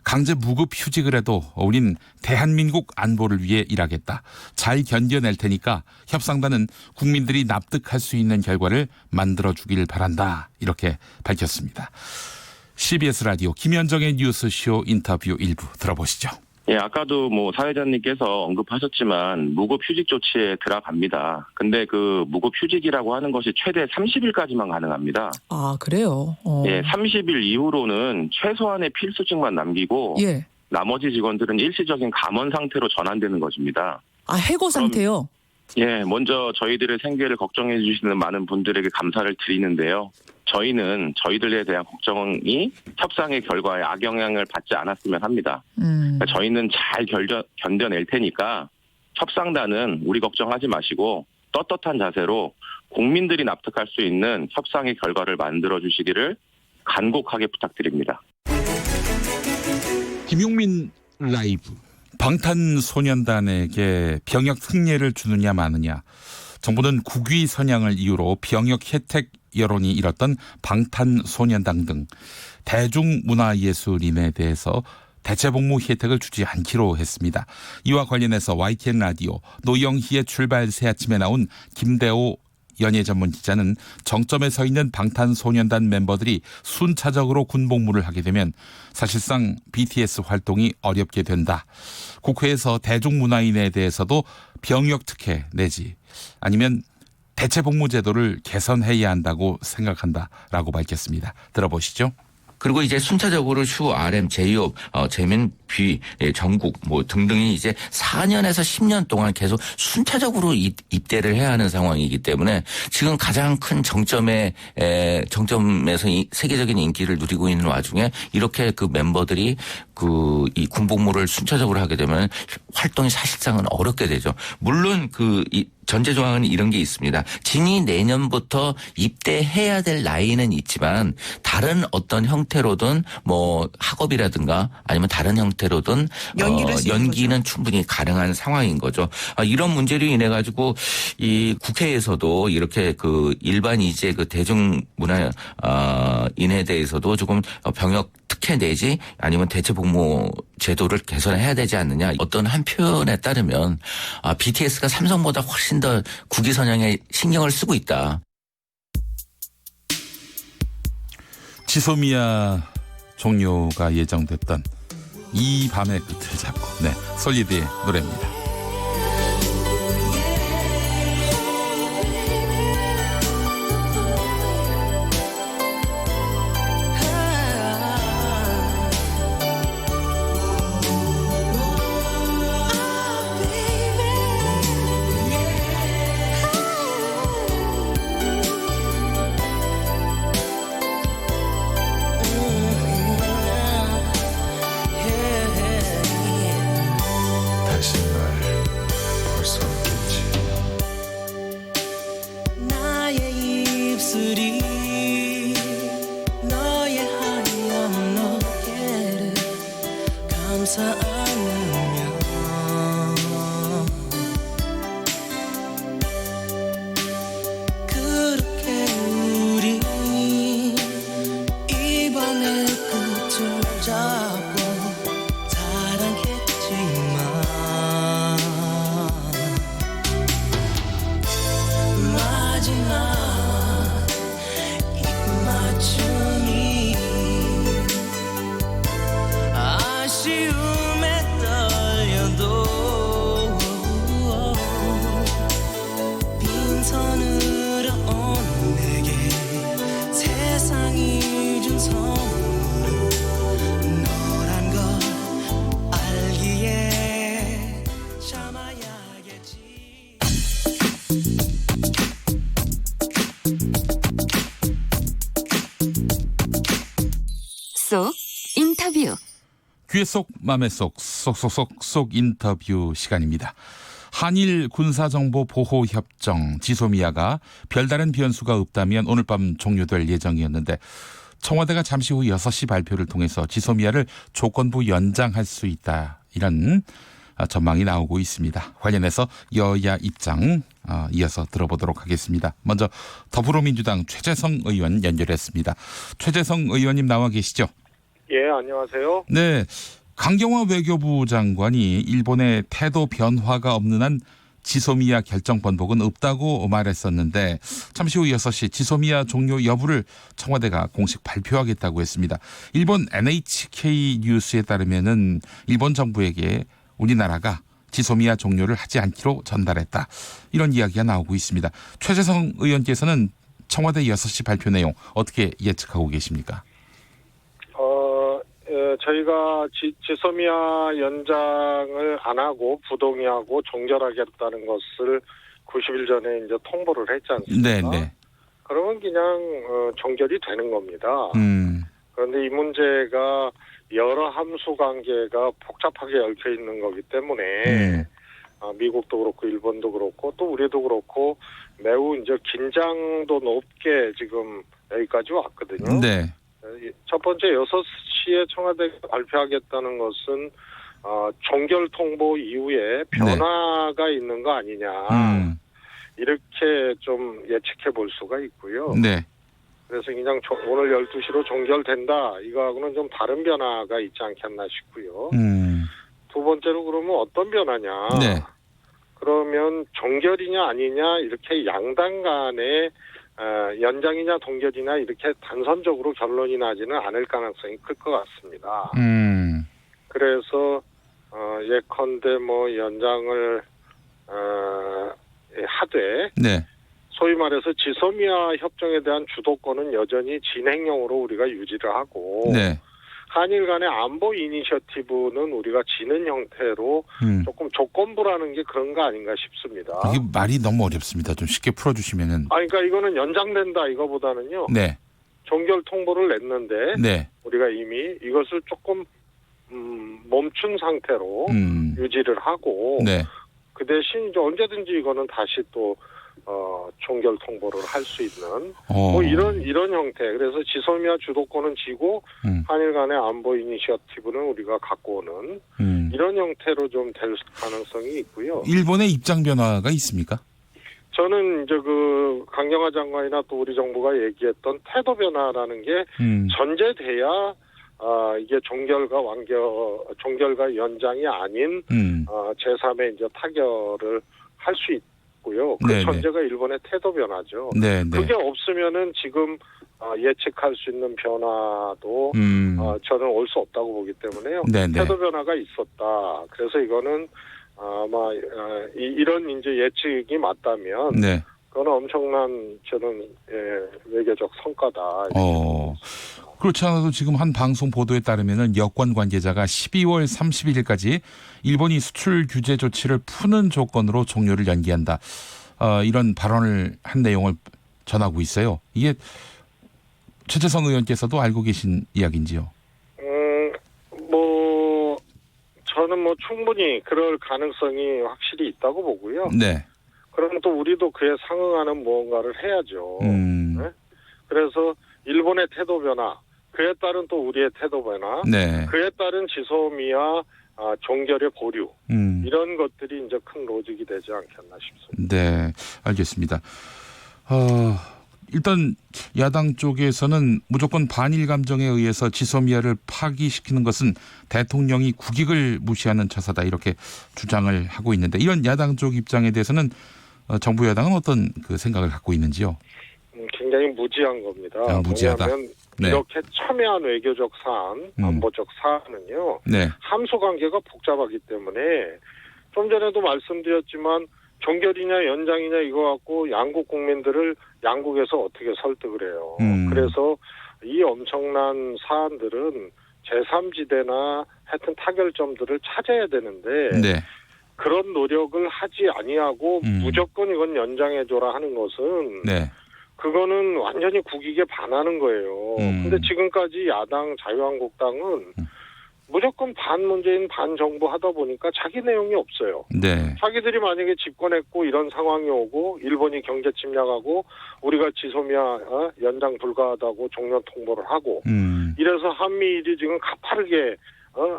강제 무급 휴직을 해도 우린 대한민국 안보를 위해 일하겠다. 잘 견뎌낼 테니까 협상단은 국민들이 납득할 수 있는 결과를 만들어주길 바란다. 이렇게 밝혔습니다. CBS 라디오 김현정의 뉴스쇼 인터뷰 일부 들어보시죠. 예, 아까도 사회자님께서 언급하셨지만 무급 휴직 조치에 들어갑니다. 근데 그 무급 휴직이라고 하는 것이 최대 30일까지만 가능합니다. 아, 그래요? 예, 30일 이후로는 최소한의 필수직만 남기고 예. 나머지 직원들은 일시적인 감원 상태로 전환되는 것입니다. 아, 해고 상태요? 예, 먼저 저희들의 생계를 걱정해 주시는 많은 분들에게 감사를 드리는데요. 저희는 저희들에 대한 걱정이 협상의 결과에 악영향을 받지 않았으면 합니다. 그러니까 저희는 잘 견뎌낼 테니까 협상단은 우리 걱정하지 마시고 떳떳한 자세로 국민들이 납득할 수 있는 협상의 결과를 만들어주시기를 간곡하게 부탁드립니다. 김용민 라이브. 방탄소년단에게 병역 특례를 주느냐 마느냐. 정부는 국위 선양을 이유로 병역 혜택 여론이 일었던 방탄소년단 등 대중문화예술인에 대해서 대체복무 혜택을 주지 않기로 했습니다. 이와 관련해서 YTN 라디오 노영희의 출발 새아침에 나온 김대호 연예전문 기자는 정점에 서 있는 방탄소년단 멤버들이 순차적으로 군복무를 하게 되면 사실상 BTS 활동이 어렵게 된다. 국회에서 대중문화인에 대해서도 병역 특혜 내지 아니면 대체복무 제도를 개선해야 한다고 생각한다라고 밝혔습니다. 들어보시죠. 그리고 이제 순차적으로 슈, RM, 제이홉, 재민, 비, 정국 등등이 이제 4년에서 10년 동안 계속 순차적으로 입대를 해야 하는 상황이기 때문에 지금 가장 큰 정점에서 세계적인 인기를 누리고 있는 와중에 이렇게 그 멤버들이 이 군복무를 순차적으로 하게 되면 활동이 사실상은 어렵게 되죠. 물론 전제 조항은 이런 게 있습니다. 진이 내년부터 입대해야 될 나이는 있지만 다른 어떤 형태로든 학업이라든가 아니면 다른 형태로든 연기는 충분히 가능한 상황인 거죠. 이런 문제로 인해 가지고 이 국회에서도 이렇게 일반 이제 대중문화 인에 대해서도 조금 병역 특혜 내지 아니면 대체복무 제도를 개선해야 되지 않느냐. 어떤 한 표현에 따르면 BTS가 삼성보다 훨씬 더 국위 선양에 신경을 쓰고 있다. 지소미아 종료가 예정됐던 이 밤의 끝을 잡고 솔리드의 노래입니다. 그렇게 우리 귀에 쏙 맘에 쏙 쏙쏙쏙 인터뷰 시간입니다. 한일 군사정보보호협정 지소미아가 별다른 변수가 없다면 오늘 밤 종료될 예정이었는데 청와대가 잠시 후 6시 발표를 통해서 지소미아를 조건부 연장할 수 있다. 이런 전망이 나오고 있습니다. 관련해서 여야 입장 이어서 들어보도록 하겠습니다. 먼저 더불어민주당 최재성 의원 연결했습니다. 최재성 의원님 나와 계시죠? 예, 안녕하세요. 네, 강경화 외교부 장관이 일본의 태도 변화가 없는 한 지소미아 결정 번복은 없다고 말했었는데 잠시 후 6시 지소미아 종료 여부를 청와대가 공식 발표하겠다고 했습니다. 일본 NHK 뉴스에 따르면은 일본 정부에게 우리나라가 지소미아 종료를 하지 않기로 전달했다. 이런 이야기가 나오고 있습니다. 최재성 의원께서는 청와대 6시 발표 내용 어떻게 예측하고 계십니까? 저희가 지소미아 연장을 안 하고 부동의하고 종결하겠다는 것을 90일 전에 이제 통보를 했지 않습니까? 네. 그러면 그냥 종결이 되는 겁니다. 그런데 이 문제가 여러 함수 관계가 복잡하게 얽혀 있는 거기 때문에 미국도 그렇고 일본도 그렇고 또 우리도 그렇고 매우 이제 긴장도 높게 지금 여기까지 왔거든요. 네. 첫 번째 6시에 청와대가 발표하겠다는 것은 종결 통보 이후에 변화가 있는 거 아니냐 이렇게 좀 예측해 볼 수가 있고요. 네. 그래서 그냥 오늘 12시로 종결된다 이거하고는 좀 다른 변화가 있지 않겠나 싶고요. 두 번째로 그러면 어떤 변화냐. 네. 그러면 종결이냐 아니냐 이렇게 양당 간에 연장이냐 동결이냐 이렇게 단선적으로 결론이 나지는 않을 가능성이 클 것 같습니다. 그래서 예컨대 뭐 연장을 하되 네. 소위 말해서 지소미아 협정에 대한 주도권은 여전히 진행형으로 우리가 유지를 하고 네. 한일 간의 안보 이니셔티브는 우리가 지는 형태로 조금 조건부라는 게 그런 거 아닌가 싶습니다. 이게 말이 너무 어렵습니다. 좀 쉽게 풀어주시면은. 그러니까 이거는 연장된다 이거보다는요. 네. 종결 통보를 냈는데 네. 우리가 이미 이것을 조금 멈춘 상태로 유지를 하고 네. 그 대신 이제 언제든지 이거는 다시 또 종결 통보를 할 수 있는 뭐 이런 형태. 그래서 지소미아 주도권은 지고 한일 간의 안보 이니셔티브는 우리가 갖고 오는 이런 형태로 좀 될 가능성이 있고요. 일본의 입장 변화가 있습니까? 저는 이제 그 강경화 장관이나 또 우리 정부가 얘기했던 태도 변화라는 게 전제돼야 이게 종결과 연장이 아닌 제3의 이제 타결을 할 수 있고요. 그 네네. 전제가 일본의 태도 변화죠. 네. 그게 없으면은 지금 예측할 수 있는 변화도 저는 올 수 없다고 보기 때문에요. 네네. 태도 변화가 있었다. 그래서 이거는 아마 이런 이제 예측이 맞다면 네. 그건 엄청난 저는 외교적 성과다. 그렇지 않아도 지금 한 방송 보도에 따르면은 여권 관계자가 12월 31일까지 일본이 수출 규제 조치를 푸는 조건으로 종료를 연기한다. 이런 발언을 한 내용을 전하고 있어요. 이게 최재성 의원께서도 알고 계신 이야기인지요? 저는 뭐 충분히 그럴 가능성이 확실히 있다고 보고요. 네. 그러면 또 우리도 그에 상응하는 무언가를 해야죠. 네? 그래서 일본의 태도 변화, 그에 따른 또 우리의 태도 변화, 네. 그에 따른 지소미아 종결의 보류 이런 것들이 이제 큰 로직이 되지 않겠나 싶습니다. 네, 알겠습니다. 일단 야당 쪽에서는 무조건 반일 감정에 의해서 지소미아를 파기시키는 것은 대통령이 국익을 무시하는 처사다 이렇게 주장을 하고 있는데 이런 야당 쪽 입장에 대해서는 정부 여당은 어떤 그 생각을 갖고 있는지요? 굉장히 무지한 겁니다. 무지하다. 왜냐하면 네. 이렇게 첨예한 외교적 사안, 안보적 사안은요. 네. 함수 관계가 복잡하기 때문에 좀 전에도 말씀드렸지만 종결이냐 연장이냐 이거 갖고 양국 국민들을 양국에서 어떻게 설득을 해요. 그래서 이 엄청난 사안들은 제3지대나 하여튼 타결점들을 찾아야 되는데 네. 그런 노력을 하지 아니하고 무조건 이건 연장해줘라 하는 것은 네. 그거는 완전히 국익에 반하는 거예요. 근데 지금까지 야당 자유한국당은 무조건 반문재인 반정부 하다 보니까 자기 내용이 없어요. 네. 자기들이 만약에 집권했고 이런 상황이 오고 일본이 경제 침략하고 우리가 지소미아 연장 불가하다고 종료 통보를 하고 이래서 한미일이 지금 가파르게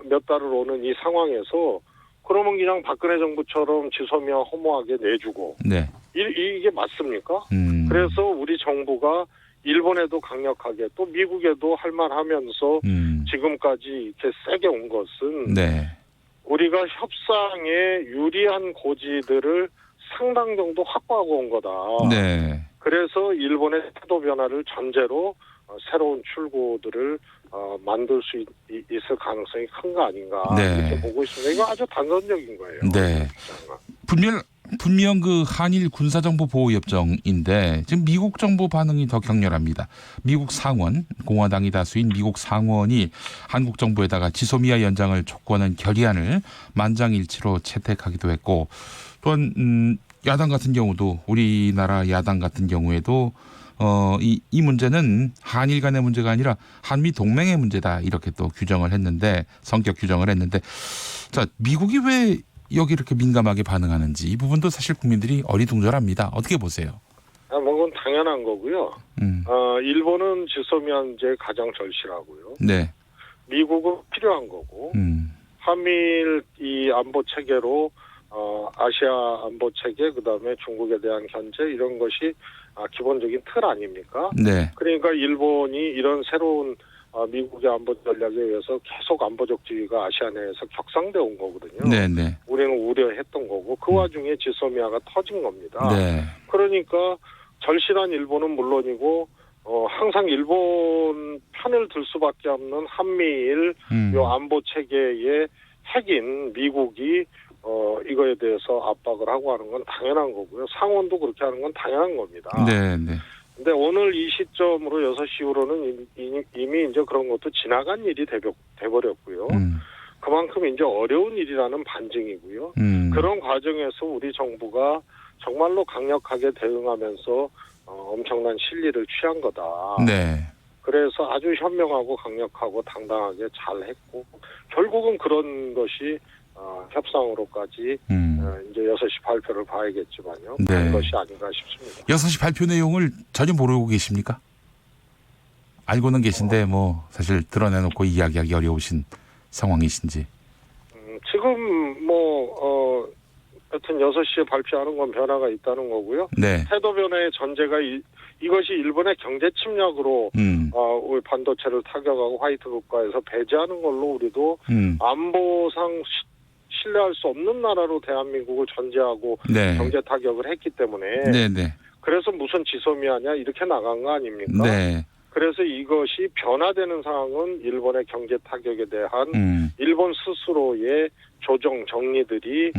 몇 달을 오는 이 상황에서 그러면 그냥 박근혜 정부처럼 지소미아 허무하게 내주고 네. 이게 맞습니까? 그래서 우리 정부가 일본에도 강력하게 또 미국에도 할 말하면서 지금까지 이렇게 세게 온 것은 네. 우리가 협상에 유리한 고지들을 상당 정도 확보하고 온 거다. 네. 그래서 일본의 태도 변화를 전제로 새로운 출구들을 만들 수 있을 가능성이 큰 거 아닌가 네. 이렇게 보고 있습니다. 이거 아주 단선적인 거예요. 네. 분명 그 한일 군사정보보호협정인데 지금 미국 정부 반응이 더 격렬합니다. 미국 상원, 공화당이 다수인 미국 상원이 한국 정부에다가 지소미아 연장을 촉구하는 결의안을 만장일치로 채택하기도 했고 또한 야당 같은 경우도 우리나라 야당 같은 경우에도 이 문제는 한일 간의 문제가 아니라 한미 동맹의 문제다 이렇게 또 규정을 했는데 성격 규정을 했는데 자 미국이 왜 여기 이렇게 민감하게 반응하는지 이 부분도 사실 국민들이 어리둥절합니다. 어떻게 보세요? 그건 당연한 거고요. 일본은 지소미아 문제에 가장 절실하고요. 네. 미국은 필요한 거고 한미일 이 안보 체계로 아시아 안보 체계 그다음에 중국에 대한 견제 이런 것이 기본적인 틀 아닙니까? 네. 그러니까 일본이 이런 새로운 미국의 안보 전략에 의해서 계속 안보적 지위가 아시아 내에서 격상돼 온 거거든요. 네네. 우리는 우려했던 거고 그 와중에 지소미아가 터진 겁니다. 네. 그러니까 절실한 일본은 물론이고 항상 일본 편을 들 수밖에 없는 한미일 요 안보 체계의 핵인 미국이 이거에 대해서 압박을 하고 하는 건 당연한 거고요. 상원도 그렇게 하는 건 당연한 겁니다. 네, 네. 근데 오늘 이 시점으로 6시 이후로는 이미 이제 그런 것도 지나간 일이 돼버렸고요. 그만큼 이제 어려운 일이라는 반증이고요. 그런 과정에서 우리 정부가 정말로 강력하게 대응하면서 엄청난 실리를 취한 거다. 네. 그래서 아주 현명하고 강력하고 당당하게 잘했고 결국은 그런 것이 협상으로까지 이제 6시 발표를 봐야겠지만요. 네. 그런 것이 아닌가 싶습니다. 6시 발표 내용을 전혀 모르고 계십니까? 알고는 계신데 뭐 사실 드러내놓고 이야기하기 어려우신 상황이신지. 지금 하여튼 6시에 발표하는 건 변화가 있다는 거고요. 네. 태도 변화의 전제가 이것이 일본의 경제 침략으로 우리 반도체를 타격하고 화이트 국가에서 배제하는 걸로 우리도 안보상 신뢰할 수 없는 나라로 대한민국을 전제하고 네. 경제 타격을 했기 때문에 네네. 그래서 무슨 지소미아냐 이렇게 나간 거 아닙니까? 네. 그래서 이것이 변화되는 상황은 일본의 경제 타격에 대한 일본 스스로의 조정 정리들이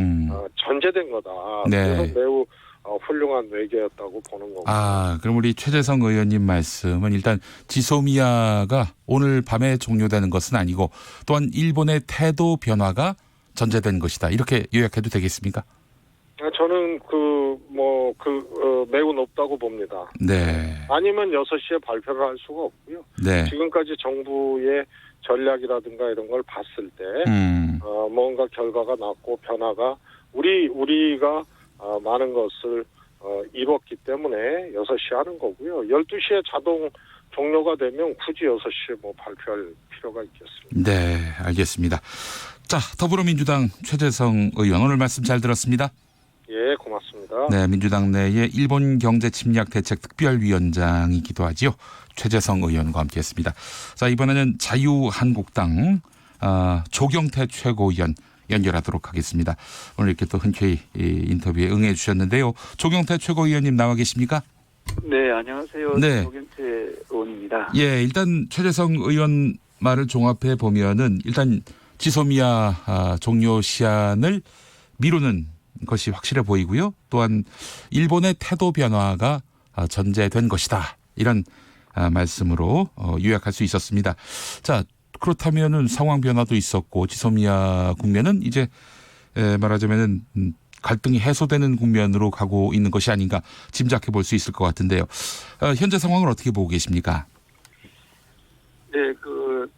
전제된 거다. 네. 그래서 매우 훌륭한 외교였다고 보는 거고. 그럼 우리 최재성 의원님 말씀은 일단 지소미아가 오늘 밤에 종료되는 것은 아니고 또한 일본의 태도 변화가 전제된 것이다. 이렇게 요약해도 되겠습니까? 저는 매우 높다고 봅니다. 네. 아니면 6시에 발표를 할 수가 없고요. 네. 지금까지 정부의 전략이라든가 이런 걸 봤을 때 뭔가 결과가 났고 변화가 우리가 많은 것을 이뤘기 때문에 6시에 하는 거고요. 12시에 자동 종료가 되면 굳이 6시에 발표할 필요가 있겠습니다. 네, 알겠습니다. 자, 더불어민주당 최재성 의원 오늘 말씀 잘 들었습니다. 예, 고맙습니다. 네, 민주당 내의 일본 경제 침략 대책 특별위원장이기도 하지요. 최재성 의원과 함께했습니다. 자, 이번에는 자유한국당 조경태 최고위원 연결하도록 하겠습니다. 오늘 이렇게 또 흔쾌히 인터뷰에 응해 주셨는데요. 조경태 최고위원님 나와 계십니까? 네, 안녕하세요. 네. 조경태 의원입니다. 예, 일단 최재성 의원 말을 종합해 보면은 일단 지소미아 종료 시한을 미루는 것이 확실해 보이고요. 또한 일본의 태도 변화가 전제된 것이다. 이런 말씀으로 요약할 수 있었습니다. 자, 그렇다면은 상황 변화도 있었고 지소미아 국면은 이제 말하자면은 갈등이 해소되는 국면으로 가고 있는 것이 아닌가 짐작해 볼 수 있을 것 같은데요. 현재 상황을 어떻게 보고 계십니까? 네,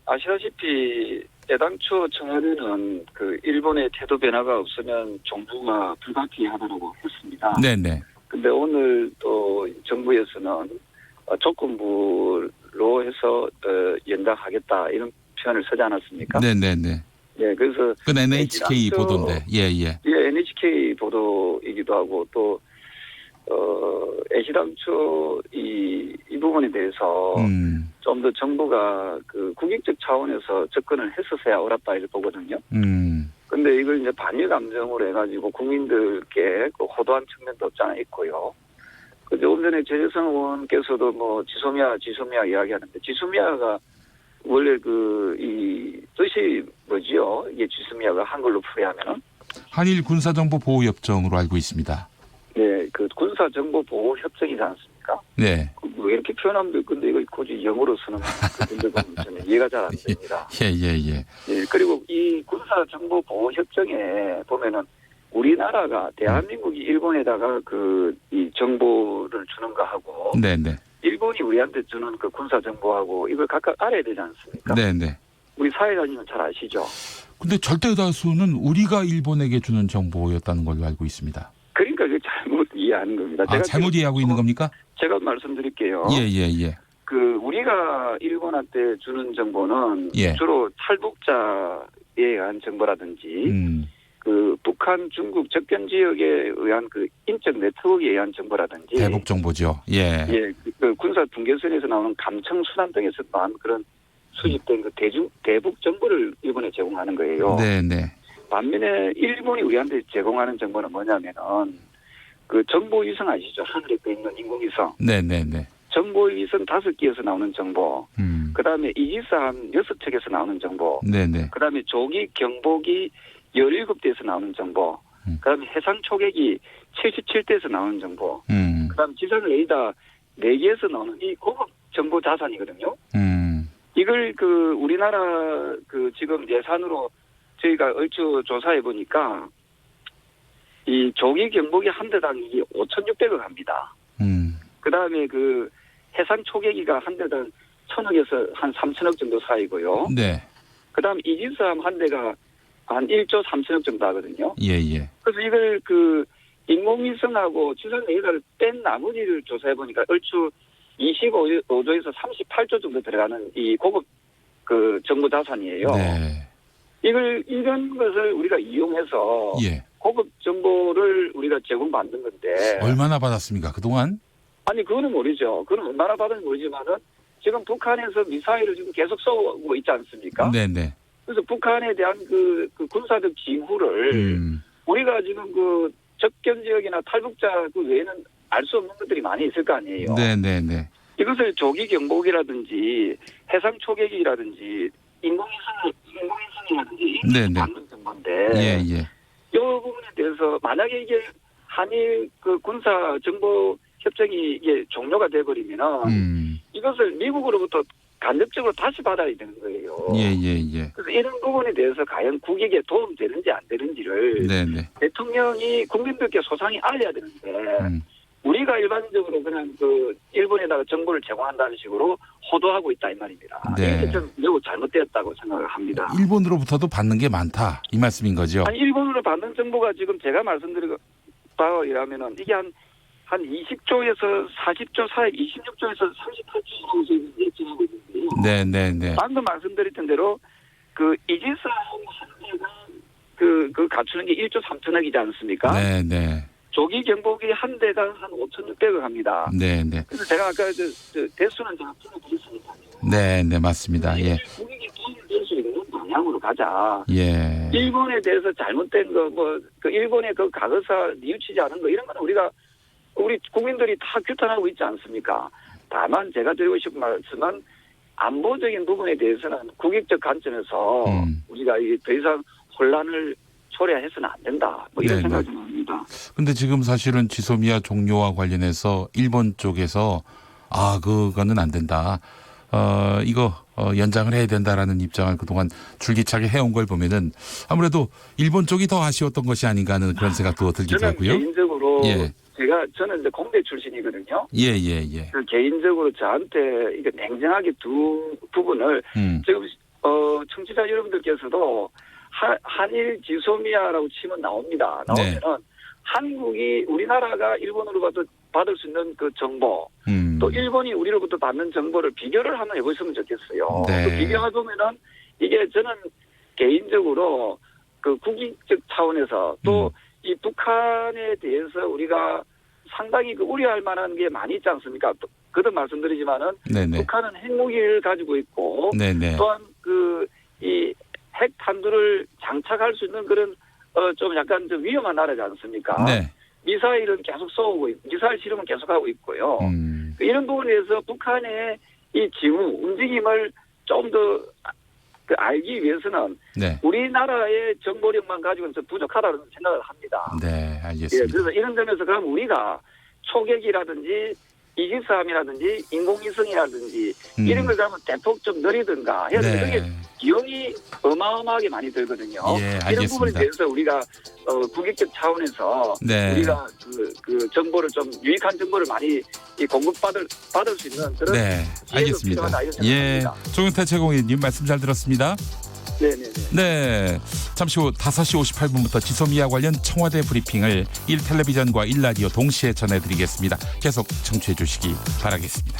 아시다시피 애당초 청와대는 그 일본의 태도 변화가 없으면 정부가 불가피하다고 했습니다. 네네. 근데 오늘 또 정부에서는 조건부로 해서 연장하겠다 이런 표현을 쓰지 않았습니까? 네네네. 예, 그래서 그건 NHK 보도인데, 예예. 예, NHK 보도이기도 하고 또 애시당초 이 부분에 대해서 좀 더 정부가 그 국익적 차원에서 접근을 했었어야 옳았다 이렇게 보거든요. 근데 이걸 이제 반일 감정으로 해가지고 국민들께 그 호도한 측면도 없지 않아 있고요. 그 조금 전에 최재성 의원께서도 뭐 지소미아 이야기하는데 지소미아가 원래 이 뜻이 뭐지요? 이게 지소미아가 한글로 풀이하면은 한일 군사정보보호협정으로 알고 있습니다. 네, 그 군사정보보호협정이지 않습니까? 네. 왜 이렇게 표현하면 될 건데 이걸 굳이 영어로 쓰는 분들 보면 저는 이해가 잘 안 됩니다. 예. 예, 그리고 이 군사정보보호협정에 보면은 우리나라가 대한민국이 일본에다가 이 정보를 주는 거하고 네네. 일본이 우리한테 주는 그 군사정보하고 이걸 각각 알아야 되지 않습니까? 네네. 우리 사회자님은 잘 아시죠? 근데 절대 다수는 우리가 일본에게 주는 정보였다는 걸로 알고 있습니다. 그러니까 그 잘못 이해하는 겁니다. 아, 잘못 이해하고 있는 겁니까? 제가 말씀드릴게요. 예. 우리가 일본한테 주는 정보는 예. 주로 탈북자에 의한 정보라든지 그 북한, 중국 접견 지역에 의한 그 인적 네트워크에 의한 정보라든지 대북 정보죠. 예. 그 군사 분계선에서 나오는 감청 수단 등에서 나온 그런 수집된 그 대북 정보를 일본에 제공하는 거예요. 네네. 반면에 일본이 우리한테 제공하는 정보는 뭐냐면은 그 정보위성 아시죠? 하늘에 떠 있는 인공위성. 네네네. 정보위성 5개에서 나오는 정보. 그다음에 이지스함 6척에서 나오는 정보. 네네. 그다음에 조기 경보기 17대에서 나오는 정보. 그다음에 해상 초계기 77대에서 나오는 정보. 그다음에 지상 레이더 4개에서 나오는 이 고급 정보 자산이거든요. 이걸 우리나라 지금 예산으로 저희가 얼추 조사해 보니까 이 조기 경보기 한 대당 이게 5,600억 합니다. 그다음에 해상 초계기가 한 대당 1,000억에서 한 3,000억 정도 사이고요. 네. 그다음 이지스함 한 대가 한 1조 3천억 정도 하거든요. 예. 그래서 이걸 인공위성하고 지상 레이더를 뺀 나머지를 조사해 보니까 얼추 25조에서 38조 정도 들어가는 이 고급 정보 자산이에요. 네. 이런 것을 우리가 이용해서 예. 고급 정보를 우리가 제공받는 건데 얼마나 받았습니까 그동안? 아니 그거는 모르죠. 그건 얼마나 받은지 모르지만은 지금 북한에서 미사일을 지금 계속 쏘고 있지 않습니까? 네네. 그래서 북한에 대한 그 군사적 징후를 우리가 지금 접견 지역이나 탈북자 외에는 알 수 없는 것들이 많이 있을 거 아니에요. 네네네. 이것을 조기 경보기라든지 해상 초계기라든지 인공위성이라든지 네네. 받는 정보인데 예. 이 부분에 대해서 만약에 이게 한일 군사 정보 협정이 이게 종료가 돼버리면은 이것을 미국으로부터 간접적으로 다시 받아야 되는 거예요. 예. 그래서 이런 부분에 대해서 과연 국익에 도움되는지 안 되는지를 네네. 대통령이 국민들께 소상히 알려야 되는데 우리가 일반적으로 그냥 일본에다가 정보를 제공한다는 식으로 호도하고 있다 이 말입니다. 네. 이게 좀 매우 잘못되었다고 생각을 합니다. 일본으로부터도 받는 게 많다 이 말씀인 거죠? 아니 일본으로 받는 정보가 지금 제가 말씀드린 바이라면은 이게 한 20조에서 40조 사이 26조에서 38조 정도 예측하고 있는데요. 네네네. 방금 말씀드렸던 대로 이지스함 한 대가 갖추는 게 1조 3천억이지 않습니까? 네네. 조기 경보기 한 대가 한 5,600억 합니다. 네네. 그래서 제가 아까 대수는 제가 풀어드렸으니까요. 네네 맞습니다. 예. 국익에 도움이 될 수 있는 방향으로 가자. 예. 일본에 대해서 잘못된 일본의 과거사 뉘우치지 않은 거 이런 거는 우리 국민들이 다 규탄하고 있지 않습니까? 다만 제가 드리고 싶은 말씀은 안보적인 부분에 대해서는 국익적 관점에서 우리가 더 이상 혼란을 초래해서는 안 된다. 이런 생각이 듭니다. 근데 지금 사실은 지소미아 종료와 관련해서 일본 쪽에서 그거는 안 된다. 이거 연장을 해야 된다라는 입장을 그동안 줄기차게 해온 걸 보면은 아무래도 일본 쪽이 더 아쉬웠던 것이 아닌가 하는 그런 생각도 들기도 하고요. 저는 개인적으로 예. 저는 이제 공대 출신이거든요. 예. 개인적으로 저한테 이게 냉정하게 두 부분을 지금 청취자 여러분들께서도 한일 지소미아라고 치면 나옵니다. 나오면은 한국이 우리나라가 일본으로부터 받을 수 있는 그 정보, 또 일본이 우리로부터 받는 정보를 비교를 한번 해보시면 좋겠어요. 네. 그 비교해보면은 이게 저는 개인적으로 그 국익적 차원에서 또 이 북한에 대해서 우리가 상당히 그 우려할 만한 게 많이 있지 않습니까? 거듭 말씀드리지만은 네네. 북한은 핵무기를 가지고 있고 네네. 또한 그 이 핵탄두를 장착할 수 있는 그런 좀 약간 좀 위험한 나라지 않습니까? 네. 미사일은 계속 쏘고 미사일 실험은 계속하고 있고요. 이런 부분에서 북한의 이 징후 움직임을 좀 더 알기 위해서는 우리나라의 정보력만 가지고는 좀 부족하다는 생각을 합니다. 네, 알겠습니다. 예, 그래서 이런 점에서 그럼 우리가 초계기라든지 이지스함이라든지 인공위성이라든지 이런 걸 그러면 대폭 좀 늘리든가 해서 그게 비용이 어마어마하게 많이 들거든요. 예, 이런 부분에 대해서 우리가 국익적 차원에서 우리가 그 정보를 좀 유익한 정보를 많이 공급받을 수 있는 그런 알겠습니다. 예, 조경태 최고위원님 말씀 잘 들었습니다. 네네네. 네, 잠시 후 5시 58분부터 지소미아 관련 청와대 브리핑을 1텔레비전과 1라디오 동시에 전해드리겠습니다. 계속 청취해 주시기 바라겠습니다.